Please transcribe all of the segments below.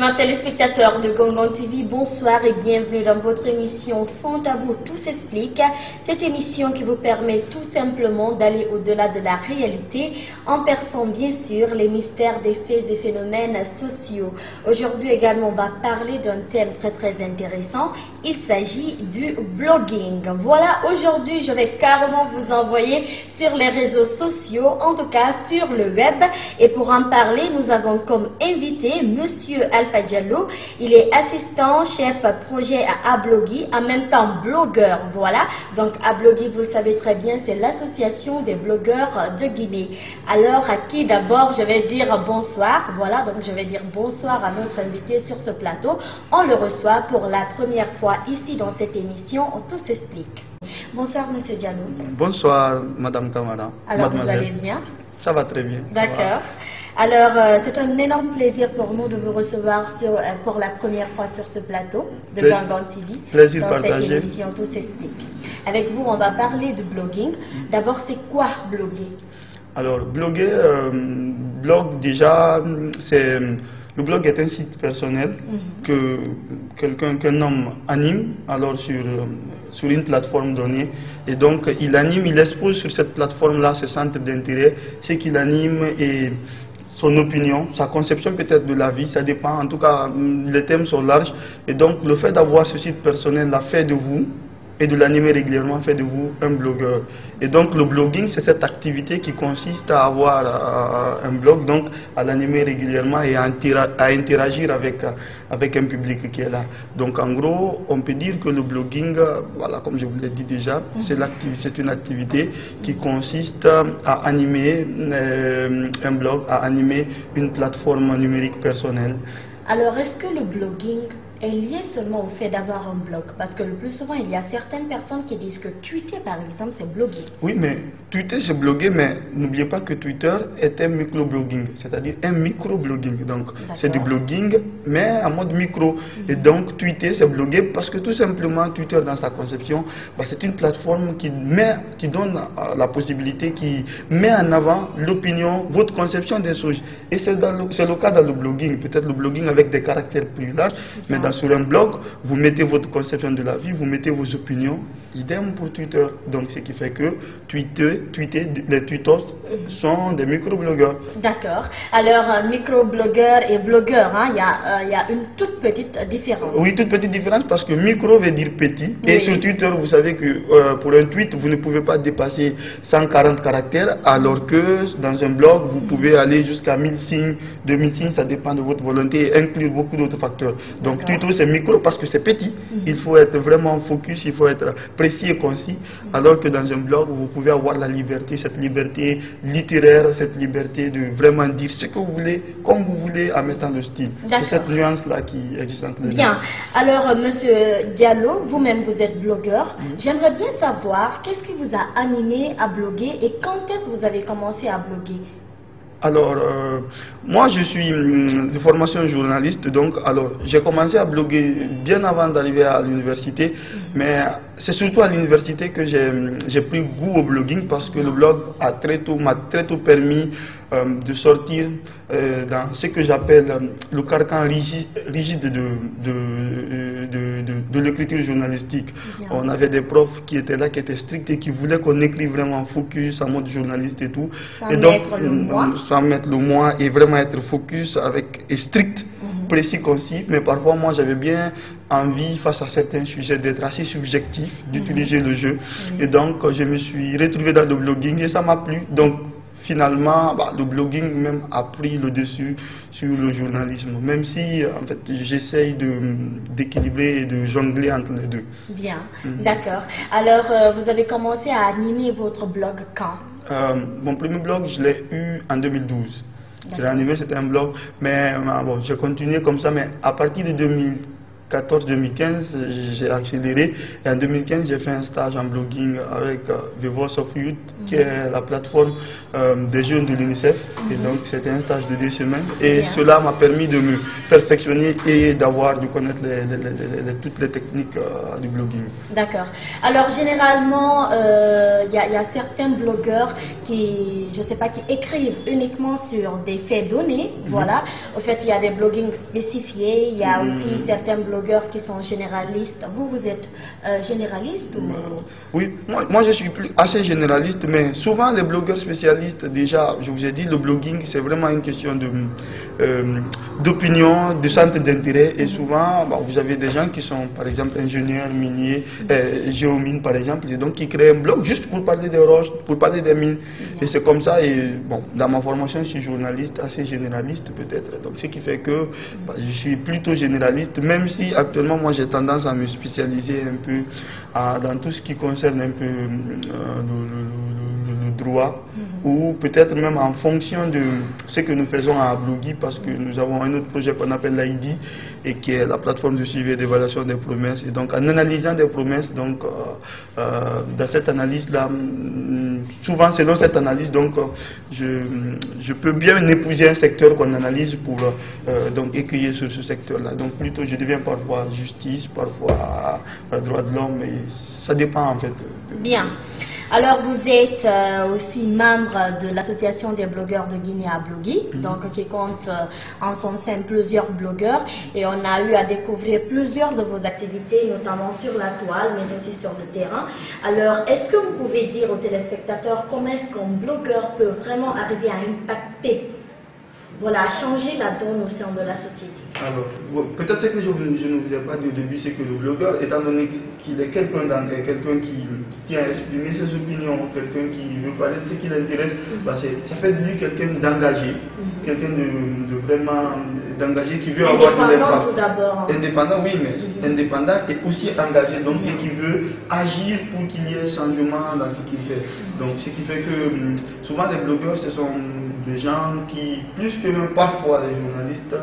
Estimables téléspectateurs de Gongon TV, bonsoir et bienvenue dans votre émission Sans Tabou, tout s'explique. Cette émission qui vous permet tout simplement d'aller au-delà de la réalité en perçant bien sûr les mystères des faits et phénomènes sociaux. Aujourd'hui également, on va parler d'un thème très intéressant. Il s'agit du blogging. Voilà, aujourd'hui je vais carrément vous envoyer sur les réseaux sociaux, en tout cas sur le web. Et pour en parler, nous avons comme invité Monsieur Alpha Diallo. Il est assistant chef projet à Ablogui, en même temps blogueur. Voilà, donc Ablogui, vous le savez très bien, c'est l'association des blogueurs de Guinée. Alors à qui d'abord je vais dire bonsoir. Voilà, donc je vais dire bonsoir à notre invité sur ce plateau. On le reçoit pour la première fois ici dans cette émission. Tout s'explique. Bonsoir Monsieur Diallo. Bonsoir Madame Kamara. Alors Mademoiselle. vous allez bien? Ça va très bien. D'accord. Alors, c'est un énorme plaisir pour nous de vous recevoir pour la première fois sur ce plateau de Gongon TV. Plaisir dans partagé. cette émission Tout s'explique. Avec vous, on va parler de blogging. D'abord, c'est quoi bloguer? Alors, bloguer, blog déjà, c'est... Le blog est un site personnel que qu'un homme anime alors sur une plateforme donnée, et donc il anime, il expose sur cette plateforme-là ses centres d'intérêt, ce qu'il anime et son opinion, sa conception peut-être de la vie, ça dépend, en tout cas les thèmes sont larges, et donc le fait d'avoir ce site personnel-là fait de vous et de l'animer régulièrement fait de vous un blogueur. Et donc le blogging, c'est cette activité qui consiste à avoir un blog, donc à l'animer régulièrement et à interagir avec un public qui est là. Donc en gros, on peut dire que le blogging, voilà, comme je vous l'ai dit déjà, c'est une activité qui consiste à animer un blog, à animer une plateforme numérique personnelle. Alors, est-ce que le blogging est lié seulement au fait d'avoir un blog? Parce que le plus souvent, il y a certaines personnes qui disent que tweeter, par exemple, c'est bloguer. Oui, mais tweeter, c'est bloguer, mais n'oubliez pas que Twitter est un micro-blogging, c'est-à-dire un micro-blogging. Donc, c'est du blogging, mais en mode micro. Et donc, tweeter, c'est bloguer parce que tout simplement, Twitter, dans sa conception, c'est une plateforme qui donne la possibilité, qui met en avant l'opinion, votre conception des choses. Et c'est le cas dans le blogging. Peut-être le blogging avec des caractères plus larges, mais sur un blog, vous mettez votre conception de la vie, vous mettez vos opinions. Idem pour Twitter. Donc, ce qui fait que les tweetos sont des micro-blogueurs. D'accord. Alors, micro-blogueur et blogueur, hein, il y a une toute petite différence. Oui, toute petite différence parce que micro veut dire petit. Et sur Twitter, vous savez que pour un tweet, vous ne pouvez pas dépasser 140 caractères, alors que dans un blog, vous pouvez aller jusqu'à 1000 signes, 2000 signes, ça dépend de votre volonté et inclure beaucoup d'autres facteurs. Donc, Twitter, c'est micro parce que c'est petit. Il faut être vraiment focus, il faut être précis et concis, alors que dans un blog, vous pouvez avoir la liberté, cette liberté littéraire, cette liberté de vraiment dire ce que vous voulez, comme vous voulez, en mettant le style. C'est cette nuance-là qui existe entre les deux. Bien. Alors, Monsieur Diallo, vous-même, vous êtes blogueur. J'aimerais bien savoir, qu'est-ce qui vous a animé à bloguer et quand est-ce que vous avez commencé à bloguer? Alors, moi je suis de formation journaliste, donc j'ai commencé à bloguer bien avant d'arriver à l'université, mais c'est surtout à l'université que j'ai pris goût au blogging parce que le blog m'a très tôt permis de sortir dans ce que j'appelle le carcan rigide de l'écriture journalistique. On avait des profs qui étaient là, qui étaient stricts et qui voulaient qu'on écrive vraiment focus en mode journaliste et tout. Sans mettre le moi et vraiment être focus et strict, précis, concis. Mais parfois, moi, j'avais bien envie, face à certains sujets, d'être assez subjectif, d'utiliser le jeu. Et donc, je me suis retrouvé dans le blogging et ça m'a plu. Donc, finalement, le blogging même a pris le dessus sur le journalisme, même si en fait j'essaye d'équilibrer et de jongler entre les deux. Bien, d'accord. Alors, vous avez commencé à animer votre blog quand? Mon premier blog, je l'ai eu en 2012. Je l'ai animé, c'était un blog, mais bon, j'ai continué comme ça, mais à partir de 2014-2015, j'ai accéléré. Et en 2015, j'ai fait un stage en blogging avec The Voice of Youth, qui est la plateforme des jeunes de l'UNICEF. Et donc, c'était un stage de 2 semaines. Et cela m'a permis de me perfectionner et de connaître toutes les techniques du blogging. D'accord. Alors, généralement, il y a certains blogueurs qui, je sais pas, qui écrivent uniquement sur des faits donnés. Voilà. En fait, il y a des bloggings spécifiés. Il y a aussi certains blogueurs qui sont généralistes. Vous êtes généraliste ou... Oui, moi je suis assez généraliste, mais souvent les blogueurs spécialistes, déjà, je vous ai dit, le blogging, c'est vraiment une question d'opinion, de centre d'intérêt. Et souvent, vous avez des gens qui sont, par exemple, ingénieurs miniers, géomines, par exemple, et donc qui créent un blog juste pour parler des roches, pour parler des mines. Et c'est comme ça. Et bon, dans ma formation, je suis journaliste, assez généraliste peut-être. Donc, ce qui fait que je suis plutôt généraliste, même si actuellement, moi, j'ai tendance à me spécialiser un peu dans tout ce qui concerne un peu le droit, ou peut-être même en fonction de ce que nous faisons à Blogi, parce que nous avons un autre projet qu'on appelle l'ID, et qui est la plateforme de suivi et d'évaluation des promesses. Et donc, en analysant des promesses, donc, dans cette analyse-là, souvent selon cette analyse, donc, je peux bien épouser un secteur qu'on analyse pour donc écrire sur ce secteur-là. Donc, plutôt, je deviens parfois justice, parfois droit de l'homme, et ça dépend en fait. Bien. Alors, vous êtes aussi membre de l'association des blogueurs de Guinée à Blogi, donc qui compte en son sein plusieurs blogueurs, et on a eu à découvrir plusieurs de vos activités, notamment sur la toile, mais aussi sur le terrain. Alors, est-ce que vous pouvez dire aux téléspectateurs comment est-ce qu'un blogueur peut vraiment arriver à impacter, voilà, à changer la donne au sein de la société? Alors, peut-être ce que je ne vous ai pas dit au début, c'est que le blogueur, étant donné qu'il est quelqu'un qui a exprimé ses opinions, quelqu'un qui veut parler de ce qui l'intéresse, ça fait de lui quelqu'un d'engagé, quelqu'un de vraiment d'engagé qui veut avoir de l'impact. Tout d'abord. Indépendant, oui, mais indépendant et aussi engagé, donc et qui veut agir pour qu'il y ait changement dans ce qu'il fait. Donc, ce qui fait que souvent les blogueurs, ce sont des gens qui, plus que même parfois les journalistes,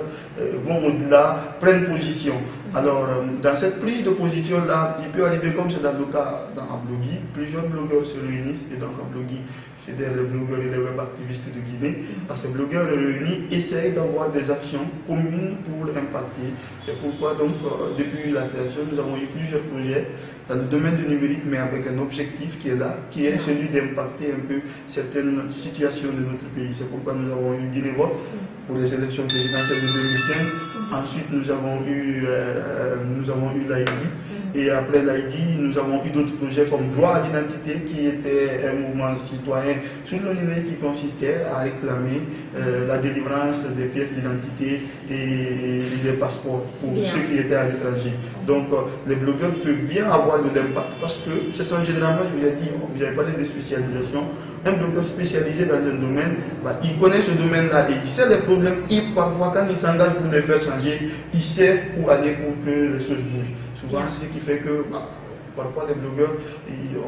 vont au-delà, prennent position. Alors, dans cette prise de position-là, il peut arriver, comme c'est dans le cas dans Blogi, plusieurs blogueurs se réunissent, et donc Blogi, c'est les blogueurs et les web activistes de Guinée, parce que les blogueurs réunis essayent d'avoir des actions communes pour impacter. C'est pourquoi, donc, depuis la création, nous avons eu plusieurs projets dans le domaine du numérique, mais avec un objectif qui est là, qui est celui d'impacter un peu certaines situations de notre pays. C'est pourquoi nous avons eu Guinée Vote pour les élections présidentielles de 2015. Ensuite, nous avons eu l'ID. Et après l'ID, nous avons eu d'autres projets comme Droit à l'identité, qui était un mouvement citoyen sur le numérique qui consistait à réclamer la délivrance des pièces d'identité et des passeports pour ceux qui étaient à l'étranger. Donc, les blogueurs peuvent bien avoir de l'impact parce que ce sont généralement, je vous l'ai dit, vous avez parlé de spécialisation. Un blogueur spécialisé dans un domaine, il connaît ce domaine-là et il sait les problèmes. Parfois, quand il s'engage pour les faire changer, il sait où aller pour que les choses bougent. Souvent, c'est ce qui fait que parfois les blogueurs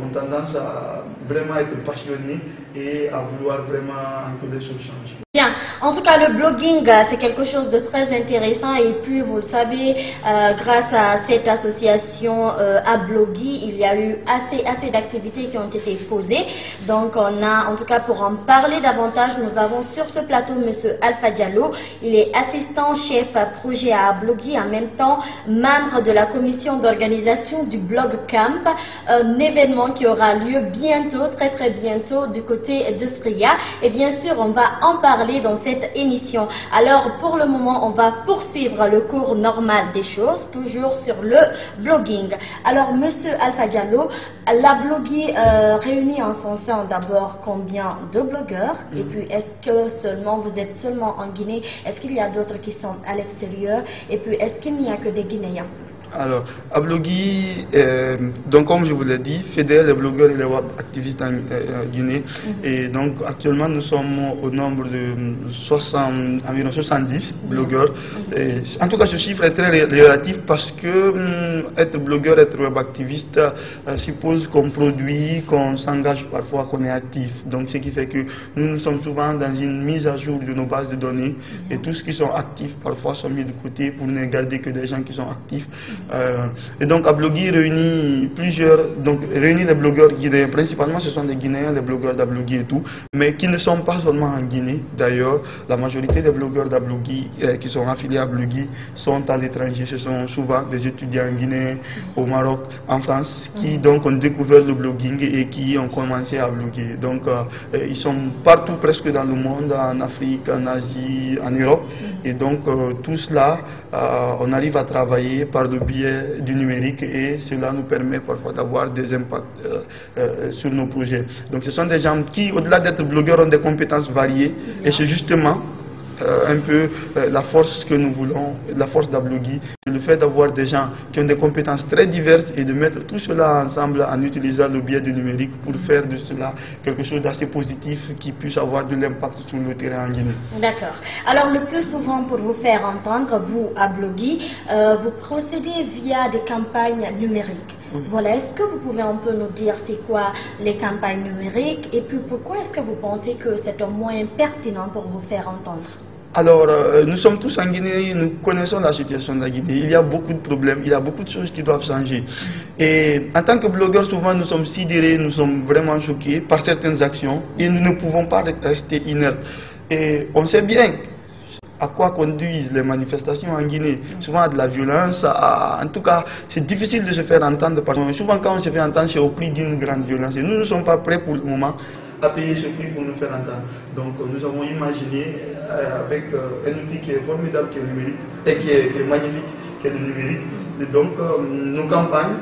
ont tendance à vraiment être passionnés et à vouloir vraiment que les choses changent. Bien, en tout cas le blogging c'est quelque chose de très intéressant et puis vous le savez, grâce à cette association à Blogi, il y a eu assez d'activités qui ont été posées. Donc on a, en tout cas pour en parler davantage, nous avons sur ce plateau Monsieur Alpha Diallo. Il est assistant chef projet à Blogi, en même temps membre de la commission d'organisation du Blog Camp, un événement qui aura lieu bientôt, très bientôt du côté de Fria. Et bien sûr on va en parler dans cette émission. Alors pour le moment on va poursuivre le cours normal des choses, toujours sur le blogging. Alors Monsieur Alpha Diallo, la Blogi réunit en son sein d'abord combien de blogueurs et puis est-ce que vous êtes seulement en Guinée, est-ce qu'il y a d'autres qui sont à l'extérieur et puis est-ce qu'il n'y a que des Guinéens? Alors, Ablogui, donc comme je vous l'ai dit, fédère les blogueurs et les web activistes en Guinée. Et donc actuellement nous sommes au nombre de environ 70 blogueurs. Et, en tout cas, ce chiffre est très relatif parce que être blogueur, être web activiste suppose qu'on produit, qu'on s'engage parfois, qu'on est actif. Donc ce qui fait que nous sommes souvent dans une mise à jour de nos bases de données et tous ceux qui sont actifs parfois sont mis de côté pour ne garder que des gens qui sont actifs. Et donc Ablogui réunit réunit les blogueurs guinéens, principalement ce sont des Guinéens, les blogueurs d'Ablogui et tout, mais qui ne sont pas seulement en Guinée. D'ailleurs, la majorité des blogueurs d'Ablogui qui sont affiliés à Ablogui sont à l'étranger. Ce sont souvent des étudiants guinéens au Maroc, en France, qui donc ont découvert le blogging et qui ont commencé à bloguer. Donc ils sont partout presque dans le monde, en Afrique, en Asie, en Europe. Et donc tout cela, on arrive à travailler par le biais du numérique et cela nous permet parfois d'avoir des impacts sur nos projets. Donc ce sont des gens qui, au-delà d'être blogueurs, ont des compétences variées et c'est justement un peu la force que nous voulons, la force d'Ablogui, le fait d'avoir des gens qui ont des compétences très diverses et de mettre tout cela ensemble en utilisant le biais du numérique pour faire de cela quelque chose d'assez positif qui puisse avoir de l'impact sur le terrain en Guinée. D'accord. Alors le plus souvent, pour vous faire entendre, vous, Ablogui, vous procédez via des campagnes numériques. Voilà, est-ce que vous pouvez un peu nous dire c'est quoi les campagnes numériques et puis pourquoi est-ce que vous pensez que c'est un moyen pertinent pour vous faire entendre? Alors, nous sommes tous en Guinée, nous connaissons la situation de la Guinée. Il y a beaucoup de problèmes, il y a beaucoup de choses qui doivent changer. Et en tant que blogueurs, souvent nous sommes sidérés, nous sommes vraiment choqués par certaines actions et nous ne pouvons pas rester inertes. Et on sait bien à quoi conduisent les manifestations en Guinée, souvent à de la violence, en tout cas c'est difficile de se faire entendre, parce que souvent quand on se fait entendre c'est au prix d'une grande violence et nous ne sommes pas prêts pour le moment à payer ce prix pour nous faire entendre. Donc nous avons imaginé avec un outil qui est formidable, qui est numérique, et qui est magnifique, qui est le numérique, et donc nos campagnes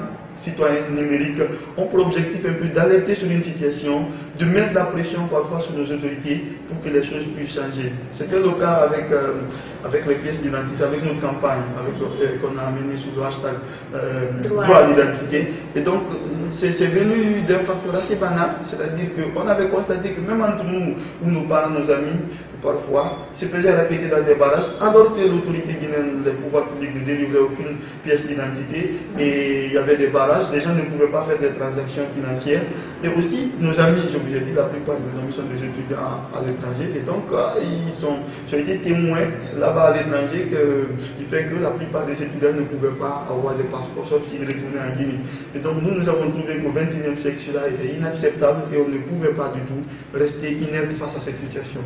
citoyens numériques ont pour objectif un peu d'alerter sur une situation, de mettre la pression parfois sur nos autorités pour que les choses puissent changer. C'était le cas avec les pièces d'identité, avec notre campagne qu'on a menée sous le hashtag droit à l'identité. Et donc c'est venu d'un facteur assez banal, c'est-à-dire qu'on avait constaté que même entre nous, ou nos parents, nos amis, parfois, se faisaient répéter dans des barrages, alors que l'autorité guinéenne, les pouvoirs publics ne délivraient aucune pièce d'identité et il y avait des barrages, les gens ne pouvaient pas faire des transactions financières. Et aussi, nos amis, je vous ai dit, la plupart de nos amis sont des étudiants à l'étranger et donc ils ont été témoins là-bas à l'étranger qui fait que la plupart des étudiants ne pouvaient pas avoir des passeports sauf s'ils retournaient en Guinée. Et donc nous avons trouvé qu'au XXIe siècle, cela était inacceptable et on ne pouvait pas du tout rester inerte face à cette situation.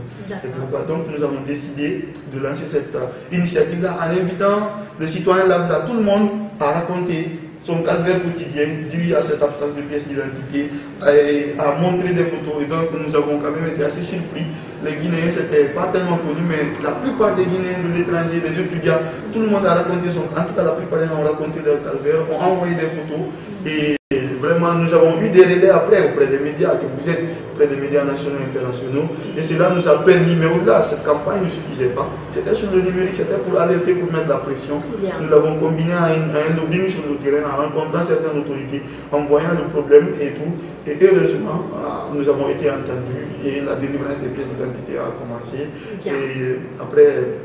Donc nous avons décidé de lancer cette initiative-là en invitant les citoyens lambda, tout le monde, à raconter son calvaire quotidien dû à cette absence de pièces d'identité, à montrer des photos. Et donc nous avons quand même été assez surpris. Les Guinéens, c'était pas tellement connu, mais la plupart des Guinéens de l'étranger, des étudiants, tout le monde a raconté en tout cas la plupart des gens ont raconté leur calvaire, ont envoyé des photos. Et vraiment, nous avons eu des relais après auprès des médias, que vous êtes auprès des médias nationaux et internationaux. Et cela nous a permis, mais au-delà, cette campagne ne suffisait pas. C'était sur le numérique, c'était pour alerter, pour mettre la pression. Nous l'avons combiné à un lobbying sur le terrain, en rencontrant certaines autorités, en voyant le problème et tout. Et heureusement, nous avons été entendus et la délivrance des pièces d'identité a commencé. Et après,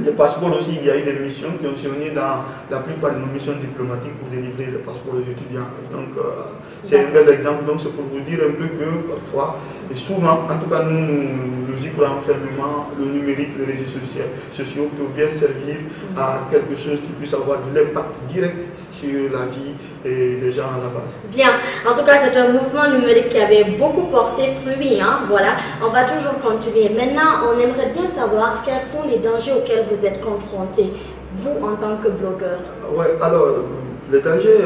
les passeports aussi, il y a eu des missions qui ont séjourné dans la plupart de nos missions diplomatiques pour délivrer les passeports aux étudiants. Donc c'est un bel exemple. Donc c'est pour vous dire un peu que parfois, et souvent, en tout cas nous y croyons fermement, le numérique, les réseaux sociaux peuvent bien servir à quelque chose qui puisse avoir de l'impact direct sur la vie des gens à la base. Bien, en tout cas c'est un mouvement numérique qui avait beaucoup porté fruit, hein? Voilà, on va toujours continuer. Maintenant, on aimerait bien savoir quels sont les dangers auxquels vous êtes confrontés, vous en tant que blogueur. Oui, alors les dangers,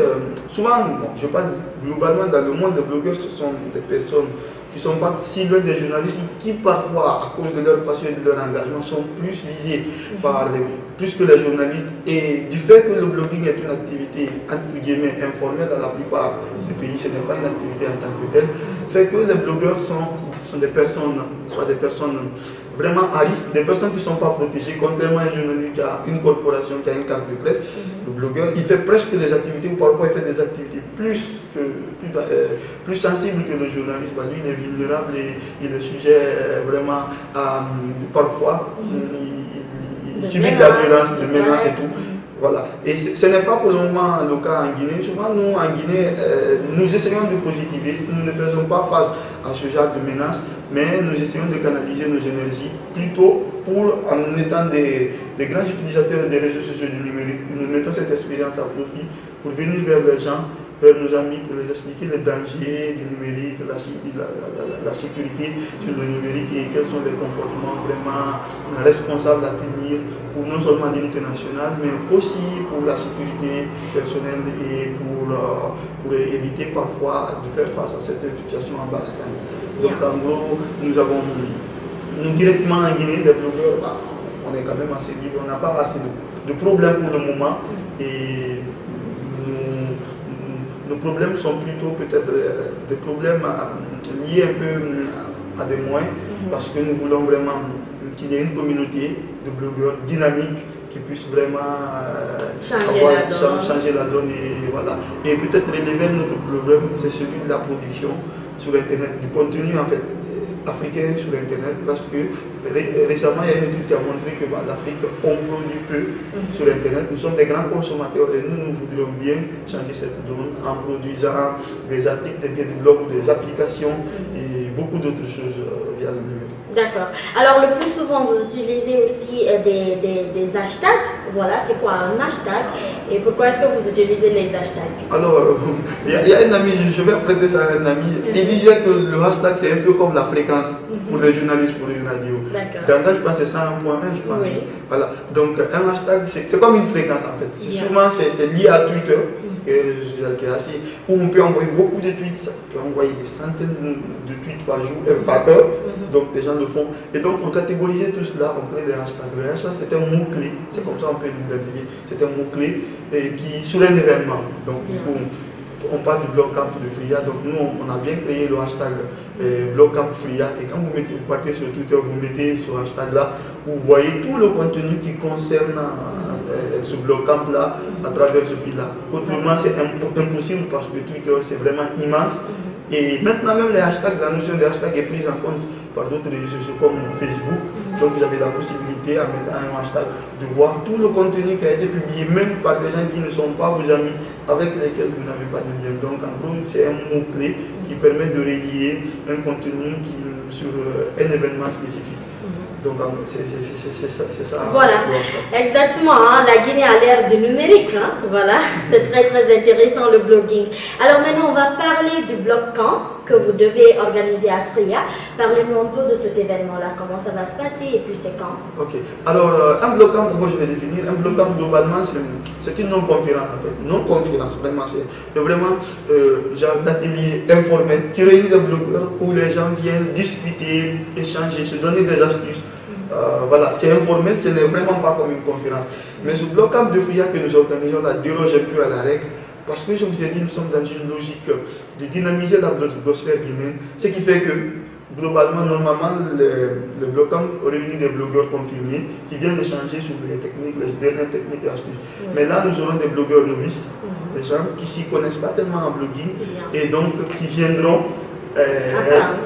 souvent, bon, je parle globalement dans le monde des blogueurs, ce sont des personnes qui sont pas si loin des journalistes, qui parfois, à cause de leur passion et de leur engagement, sont plus visés par plus que les journalistes. Et du fait que le blogging est une activité, entre guillemets, informelle dans la plupart des pays, ce n'est pas une activité en tant que telle, fait que les blogueurs sont sont des personnes, soit des personnes vraiment à risque, des personnes qui ne sont pas protégées, contrairement à un journaliste qui a une corporation, qui a une carte de presse. Le blogueur, il fait presque des activités, ou parfois il fait des activités plus sensibles que le journaliste. Lui, il est vulnérable et il est sujet vraiment à, parfois, il subit de la violence, de menaces et tout. Voilà. Et ce n'est pas pour le moment le cas en Guinée. Souvent, nous, en Guinée, nous essayons de positiver. Nous ne faisons pas face à ce genre de menaces, mais nous essayons de canaliser nos énergies plutôt en étant des grands utilisateurs des réseaux sociaux du numérique. Nous mettons cette expérience à profit pour venir vers les gens, vers nos amis, pour les expliquer les dangers du numérique, la sécurité sur le numérique et quels sont les comportements vraiment responsables à tenir pour non seulement l'unité nationale, mais aussi pour la sécurité personnelle et pour éviter parfois de faire face à cette situation embarrassante. Donc en gros, nous directement en Guinée, les blogueurs, on est quand même assez libre, on n'a pas assez de problèmes pour le moment et nos problèmes sont plutôt peut-être des problèmes liés un peu à des moyens, parce que nous voulons vraiment qu'il y ait une communauté de blogueurs dynamiques qui puissent vraiment changer la donne et voilà. Et peut-être relever notre problème, c'est celui de la production sur Internet, du contenu en fait africain sur Internet, parce que récemment il y a une étude qui a montré que l'Afrique, on produit peu sur Internet. Nous sommes des grands consommateurs et nous voudrions bien changer cette donne en produisant des articles, des billets de blog, des applications et beaucoup d'autres choses via le numérique. D'accord. Alors le plus souvent vous utilisez aussi des hashtags. Voilà, c'est quoi un hashtag et pourquoi est-ce que vous utilisez les hashtags? Alors, il y a un ami, je vais prêter ça à un ami, il disait que le hashtag c'est un peu comme la fréquence pour les journalistes, pour une radio. Dans je pense que c'est 101.1, je pense. Oui. Voilà. Donc un hashtag c'est comme une fréquence en fait. Souvent c'est lié à Twitter. Où on peut envoyer beaucoup de tweets, on peut envoyer des centaines de tweets par jour, par heure, donc les gens le font. Et donc pour catégoriser tout cela, on crée des hashtags. Le hashtag c'est un mot-clé, c'est comme ça on peut l'identifier, c'est un mot-clé qui sur un événement. Donc du coup, on parle du blog camp de Fria, donc nous on a bien créé le hashtag blog camp Fria, et quand vous partez sur Twitter, vous mettez ce hashtag là, vous voyez tout le contenu qui concerne ce blog camp là à travers ce fil là. Autrement c'est impossible parce que Twitter c'est vraiment immense. Et maintenant même les hashtags, la notion des hashtags est prise en compte par d'autres réseaux sociaux comme Facebook. Donc vous avez la possibilité en mettant un hashtag de voir tout le contenu qui a été publié, même par des gens qui ne sont pas vos amis, avec lesquels vous n'avez pas de lien. Donc en gros c'est un mot-clé qui permet de relier un contenu sur un événement spécifique. Donc c'est ça. Voilà, exactement. Hein? La Guinée a l'ère du numérique. Hein? Voilà, c'est très intéressant le blogging. Alors maintenant, on va parler du blog camp que vous devez organiser à Fria. Parlez-nous un peu de cet événement-là, comment ça va se passer et puis c'est quand? Ok, alors un blog camp, comment je vais définir? Un blog camp globalement, c'est une non-conférence en fait. Non-conférence, vraiment, c'est vraiment genre d'atelier informel qui réunit des blogueurs où les gens viennent discuter, échanger, se donner des astuces. Voilà, c'est informel, ce n'est vraiment pas comme une conférence. Mais ce blog camp de Fria que nous organisons là déroge un peu à la règle. Parce que je vous ai dit, nous sommes dans une logique de dynamiser la blogosphère guinéenne, ce qui fait que globalement, normalement, le blog camp réunit des blogueurs confirmés qui viennent échanger sur les techniques, les dernières techniques et astuces. Mais là, nous aurons des blogueurs novices, des gens qui ne s'y connaissent pas tellement en blogging et donc qui viendront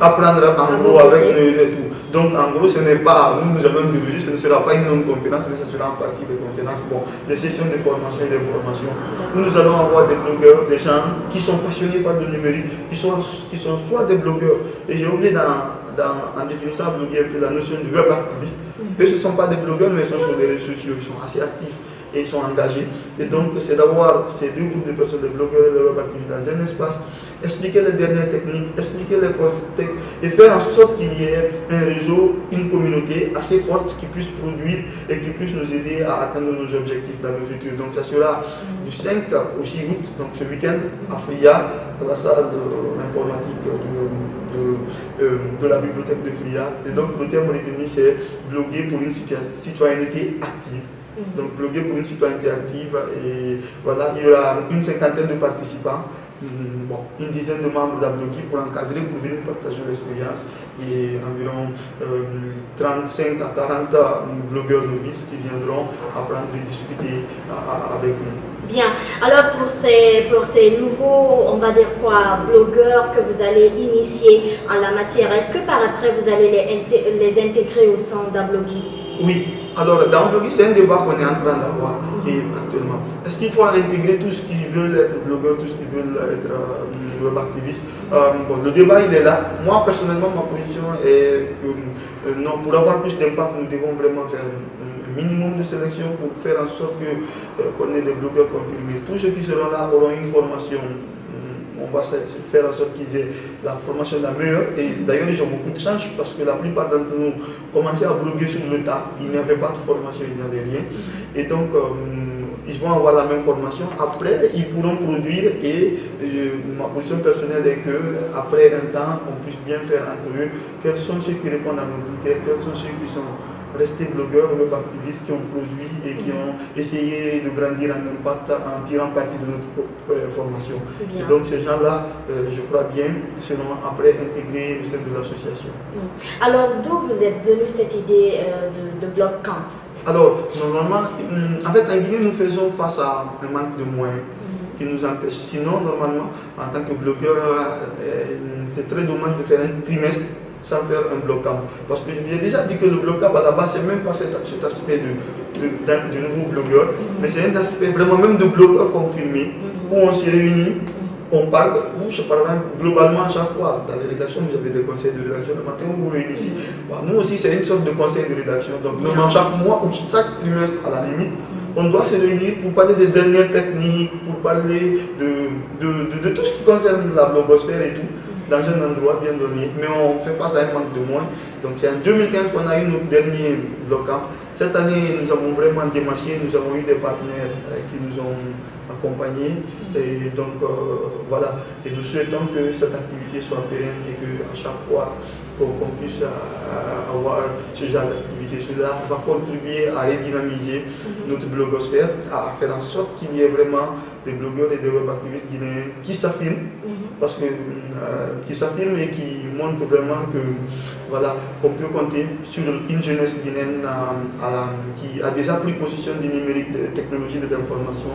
apprendre en gros avec nous et tout. Donc en gros ce n'est pas, nous avons dirigé, ce ne sera pas une non-conférence, mais ce sera en partie des conférences, bon, des sessions de formation et d'information. Nous allons avoir des blogueurs, des gens qui sont passionnés par le numérique, qui sont soit des blogueurs, et j'ai oublié en définissant à bloguer un peu la notion du web activiste. Eux ce ne sont pas des blogueurs, mais ils sont sur les réseaux sociaux, ils sont assez actifs et ils sont engagés. Et donc c'est d'avoir ces deux groupes de personnes, des blogueurs et des web activistes dans un espace, expliquer les dernières techniques, expliquer les procédés et faire en sorte qu'il y ait un réseau, une communauté assez forte qui puisse produire et qui puisse nous aider à atteindre nos objectifs dans le futur. Donc ça sera du 5 au 6 août, donc ce week-end à Fria, dans la salle informatique de la bibliothèque de Fria. Et donc le thème retenu c'est bloguer pour une citoyenneté active. Donc bloguer pour une citoyenneté active, et voilà, il y aura une cinquantaine de participants, bon, une dizaine de membres d'Ablogi pour encadrer, pour venir partager l'expérience, et environ 35 à 40 blogueurs novices qui viendront apprendre et discuter avec nous. Bien, alors pour ces nouveaux, on va dire quoi, blogueurs que vous allez initier en la matière, est-ce que par après vous allez les intégrer au sein d'Ablogi? Oui, alors dans Ablogi c'est un débat qu'on est en train d'avoir actuellement. Est-ce qu'il faut intégrer tous ceux qui veulent être blogueurs, tous ceux qui veulent être web activistes? Bon, le débat il est là. Moi personnellement ma position est que non, pour avoir plus d'impact nous devons vraiment faire minimum de sélection pour faire en sorte qu'on ait des blogueurs confirmés. Tous ceux qui seront là auront une formation. On va faire en sorte qu'ils aient la formation la meilleure. Et d'ailleurs, ils ont beaucoup de chance parce que la plupart d'entre nous commençaient à bloguer sur le tas. Il n'y avait pas de formation, il n'y avait rien. Et donc, ils vont avoir la même formation. Après, ils pourront produire et ma position personnelle est qu'après un temps, on puisse bien faire entre eux quels sont ceux qui répondent à nos critères, quels sont ceux qui sont restés blogueurs ou web activistes qui ont produit et qui ont essayé de grandir en impact en tirant parti de notre formation. Et donc ces gens-là, je crois bien, seront après intégrés au sein de l'association. Alors d'où vous êtes venu cette idée de blog camp? Alors, normalement, en fait, en Guinée, nous faisons face à un manque de moyens qui nous empêche. Sinon, normalement, en tant que blogueur, c'est très dommage de faire un trimestre sans faire un blog camp. Parce que j'ai déjà dit que le blog camp à la base, c'est même pas cet aspect de nouveaux blogueurs, mais c'est un aspect vraiment même de blogueurs confirmés, où on se réunit, on parle, où je parle globalement à chaque fois. Dans les rédactions, vous avez des conseils de rédaction le matin, vous vous réunissez. Bon, nous aussi, c'est une sorte de conseil de rédaction. Donc, normalement, chaque mois ou chaque trimestre, à la limite, on doit se réunir pour parler des dernières techniques, pour parler de tout ce qui concerne la blogosphère et tout, dans un endroit bien donné. Mais on fait face à un manque de moyens. Donc c'est en 2015 qu'on a eu notre dernier blog camp. Cette année, nous avons vraiment démarché, nous avons eu des partenaires qui nous ont accompagnés. Et donc voilà, et nous souhaitons que cette activité soit pérenne et qu'à chaque fois qu'on puisse avoir ce genre d'activité. Cela va contribuer à redynamiser notre blogosphère, à faire en sorte qu'il y ait vraiment des blogueurs et des web activistes guinéens qui s'affirment, parce que qui s'affirment et qui montrent vraiment que voilà, qu'on peut compter sur une jeunesse guinéenne qui a déjà pris possession du numérique, des technologies de l'information,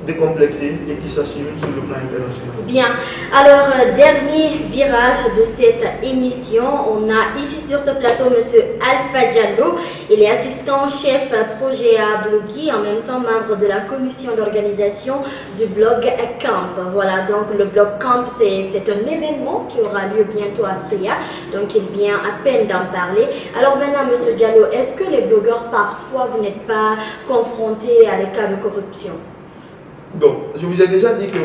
décomplexé et qui s'assume sur le plan international. Bien, alors dernier virage de cette émission, on a ici sur ce plateau M. Alpha Diallo. Il est assistant chef projet à Ablogi, en même temps membre de la commission d'organisation du blog Camp. Voilà, donc le blog Camp c'est un événement qui aura lieu bientôt à Fria, donc il vient à peine d'en parler. Alors maintenant M. Diallo, est-ce que les blogueurs parfois vous n'êtes pas confrontés à des cas de corruption? Donc, je vous ai déjà dit que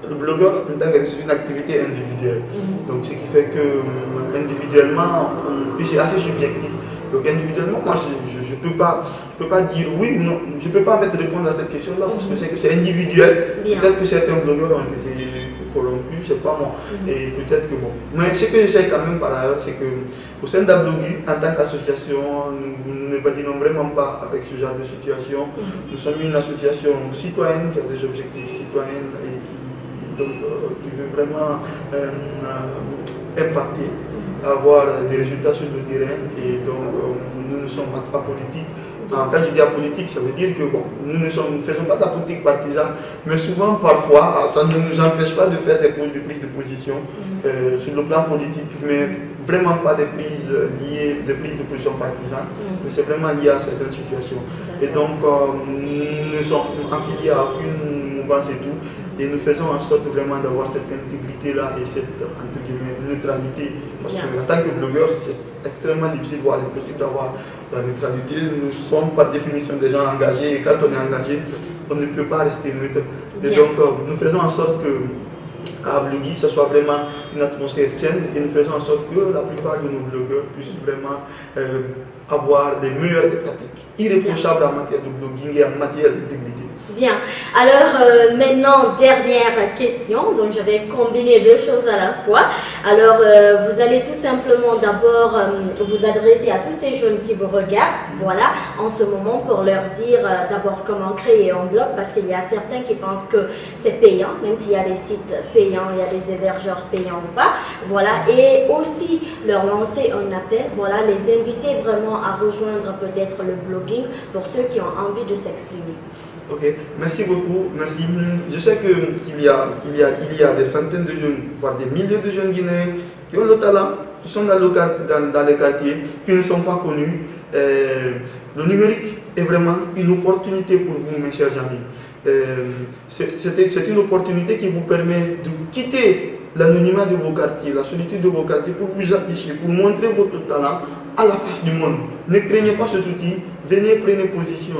le blogueur, c'est une activité individuelle. Donc, ce qui fait que individuellement, c'est assez subjectif. Donc, individuellement, moi, je peux pas dire oui ou non. Je ne peux pas répondre à cette question-là parce que c'est individuel. Peut-être que certains blogueurs ont été corrompus, c'est pas moi. Et peut-être que bon. Mais ce que je sais quand même par ailleurs, c'est qu'au sein d'Ablogi, en tant qu'association, nous ne badinons vraiment pas avec ce genre de situation. Nous sommes une association citoyenne qui a des objectifs citoyens et qui veut vraiment impacter, avoir des résultats sur le terrain. Et donc, nous ne sommes pas politiques. Quand je dis apolitique, ça veut dire que bon, nous ne faisons pas de la politique partisane, mais souvent, parfois, ça ne nous empêche pas de faire des prises de position sur le plan politique, mais vraiment pas des prises de position partisanes, mais c'est vraiment lié à certaines situations. Et donc, nous ne sommes affiliés à aucune mouvance et tout, et nous faisons en sorte vraiment d'avoir cette intégrité-là et cette entre guillemets, neutralité. Parce qu'en tant que blogueur, c'est extrêmement difficile, voire impossible d'avoir la neutralité. Nous sommes par définition des gens engagés, et quand on est engagé, on ne peut pas rester neutre. Et donc, nous faisons en sorte que qu'à Ablogi, ce soit vraiment une atmosphère saine et nous faisons en sorte que la plupart de nos blogueurs puissent vraiment avoir les meilleures pratiques irréprochables en matière de blogging et en matière d'intégrité. Bien. Alors maintenant, dernière question. Donc je vais combiner deux choses à la fois. Alors vous allez tout simplement d'abord vous adresser à tous ces jeunes qui vous regardent, voilà, en ce moment pour leur dire d'abord comment créer un blog, parce qu'il y a certains qui pensent que c'est payant, même s'il y a des sites payants, il y a des hébergeurs payants ou pas, voilà, et aussi leur lancer un appel, voilà, les inviter vraiment à rejoindre peut-être le blogging pour ceux qui ont envie de s'exprimer. Ok, merci beaucoup, merci. Je sais qu'il y a des centaines de jeunes, voire des milliers de jeunes Guinéens qui ont le talent, qui sont dans les quartiers, qui ne sont pas connus. Le numérique est vraiment une opportunité pour vous, mes chers amis. C'est une opportunité qui vous permet de quitter l'anonymat de vos quartiers, la solitude de vos quartiers, pour vous afficher, pour montrer votre talent à la face du monde. Ne craignez pas cet outil, venez, prenez position.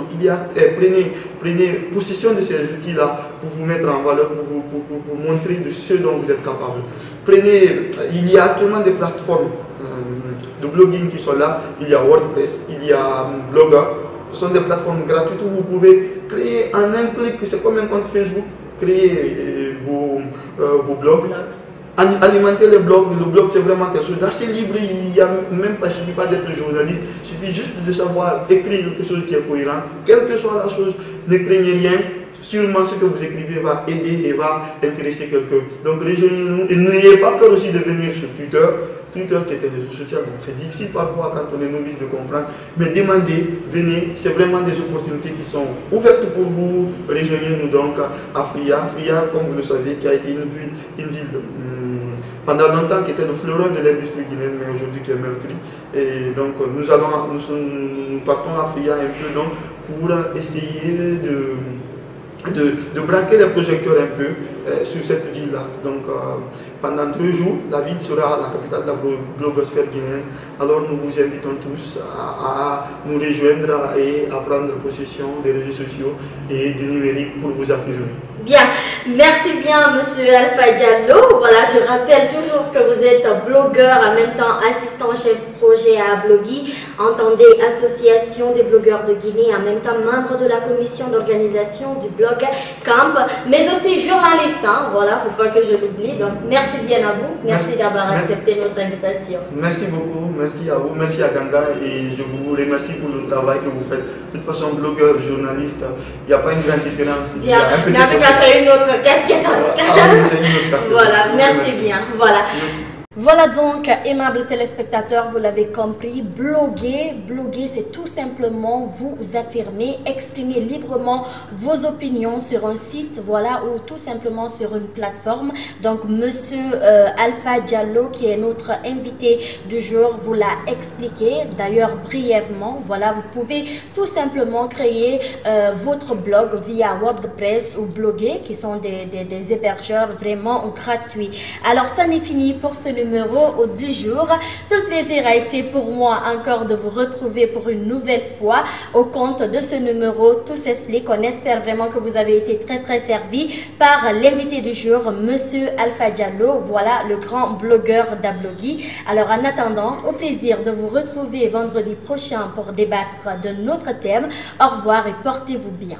Prenez possession de ces outils-là pour vous mettre en valeur, pour montrer de ce dont vous êtes capable. Il y a actuellement des plateformes de blogging qui sont là. Il y a WordPress, il y a Blogger. Ce sont des plateformes gratuites où vous pouvez créer en un clic, c'est comme un compte Facebook, créer vos blogs. Alimenter les blogs, le blog c'est vraiment quelque chose d'assez libre, il n'y a même pas, il ne suffit pas d'être journaliste, il suffit juste de savoir écrire quelque chose qui est cohérent, quelle que soit la chose, ne craignez rien, sûrement ce que vous écrivez va aider et va intéresser quelqu'un. Donc rejoignez-nous et n'ayez pas peur aussi de venir sur Twitter qui est un réseau social, donc c'est difficile parfois quand on est novice de comprendre, mais demandez, venez, c'est vraiment des opportunités qui sont ouvertes pour vous. Rejoignez-nous donc à Fria, comme vous le savez, qui a été une ville pendant longtemps qui était le fleuron de l'industrie guinéenne, mais aujourd'hui qui est meurtri. Et donc nous partons à Fria un peu donc pour essayer de braquer les projecteurs un peu sur cette ville-là. Donc pendant 2 jours, la ville sera la capitale de la blogosphère guinéenne. Alors nous vous invitons tous à nous rejoindre et à prendre possession des réseaux sociaux et du numérique pour vous affirmer. Bien, merci bien Monsieur Alpha Diallo. Voilà, je rappelle toujours que vous êtes blogueur, en même temps assistant chef projet à Bloggy, entendez Association des blogueurs de Guinée, en même temps membre de la commission d'organisation du blog Camp, mais aussi journaliste, hein, voilà, faut pas que je l'oublie. Donc merci bien à vous, merci d'avoir accepté notre invitation. Merci beaucoup, merci à vous, merci à Ganga et je vous remercie pour le travail que vous faites. De toute façon, blogueur, journaliste, il n'y a pas une grande différence. Bien, mais en tout cas, c'est une autre casquette en tout cas. Voilà, merci bien, voilà. Voilà donc, aimables téléspectateurs, vous l'avez compris, bloguer c'est tout simplement vous affirmer, exprimer librement vos opinions sur un site, voilà, ou tout simplement sur une plateforme. Donc, Monsieur Alpha Diallo, qui est notre invité du jour, vous l'a expliqué, d'ailleurs brièvement, voilà, vous pouvez tout simplement créer votre blog via WordPress ou Bloguer, qui sont des hébergeurs vraiment gratuits. Alors, ça n'est fini pour ce numéro du jour. Tout le plaisir a été pour moi encore de vous retrouver pour une nouvelle fois au compte de ce numéro Tout s'explique. On espère vraiment que vous avez été très servi par l'invité du jour, Monsieur Alpha Diallo, voilà, le grand blogueur d'Abloggy. Alors en attendant, au plaisir de vous retrouver vendredi prochain pour débattre de notre thème. Au revoir et portez-vous bien.